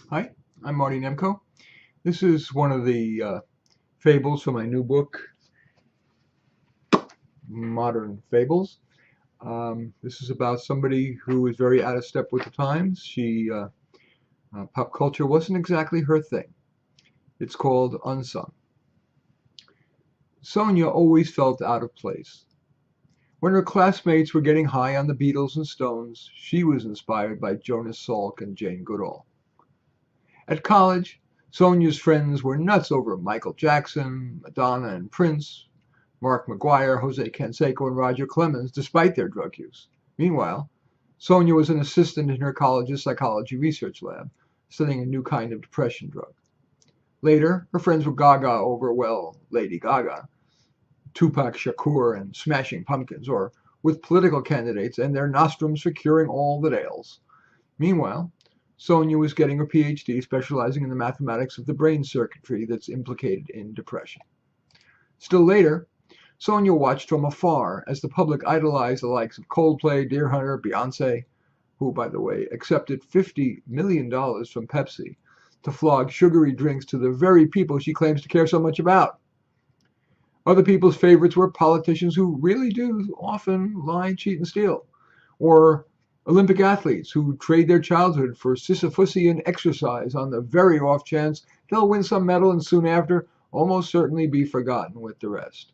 Hi, I'm Marty Nemko. This is one of the fables from my new book, Modern Fables. This is about somebody who is very out of step with the times. Pop culture wasn't exactly her thing. It's called Unsung. Sonya always felt out of place. When her classmates were getting high on the Beatles and Stones, she was inspired by Jonas Salk and Jane Goodall. At college, Sonya's friends were nuts over Michael Jackson, Madonna and Prince, Mark McGuire, Jose Canseco, and Roger Clemens, despite their drug use. Meanwhile, Sonya was an assistant in her college's psychology research lab, studying a new kind of depression drug. Later, her friends were gaga over, well, Lady Gaga, Tupac Shakur, and Smashing Pumpkins, or with political candidates and their nostrums for curing all that ails. Meanwhile, Sonya was getting her PhD specializing in the mathematics of the brain circuitry that's implicated in depression. Still later, Sonya watched from afar as the public idolized the likes of Coldplay, Deer Hunter, Beyonce, who, by the way, accepted $50 million from Pepsi to flog sugary drinks to the very people she claims to care so much about. Other people's favorites were politicians who really do often lie, cheat, and steal, or Olympic athletes who trade their childhood for Sisyphusian exercise on the very off chance they'll win some medal and soon after almost certainly be forgotten with the rest.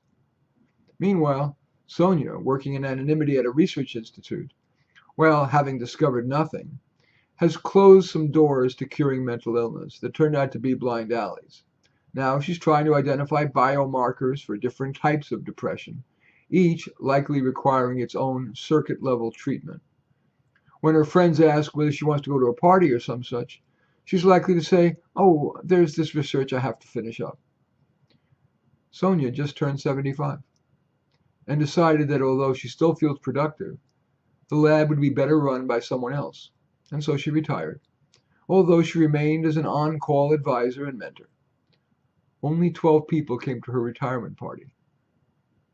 Meanwhile, Sonya, working in anonymity at a research institute, while having discovered nothing, has closed some doors to curing mental illness that turned out to be blind alleys. Now she's trying to identify biomarkers for different types of depression, each likely requiring its own circuit-level treatment. When her friends ask whether she wants to go to a party or some such, she's likely to say, "Oh, there's this research I have to finish up." Sonya just turned 75 and decided that although she still feels productive, the lab would be better run by someone else, and so she retired, although she remained as an on-call advisor and mentor. Only 12 people came to her retirement party,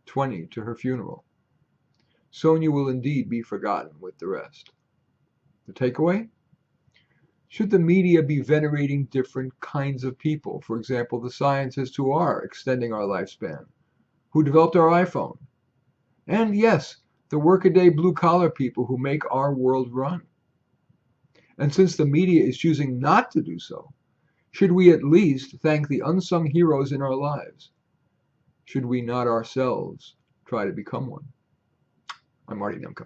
20 to her funeral. Sonya will indeed be forgotten with the rest. The takeaway? Should the media be venerating different kinds of people? For example, the scientists who are extending our lifespan, who developed our iPhone, and yes, the workaday blue-collar people who make our world run. And since the media is choosing not to do so, should we at least thank the unsung heroes in our lives? Should we not ourselves try to become one? I'm Marty Nemko.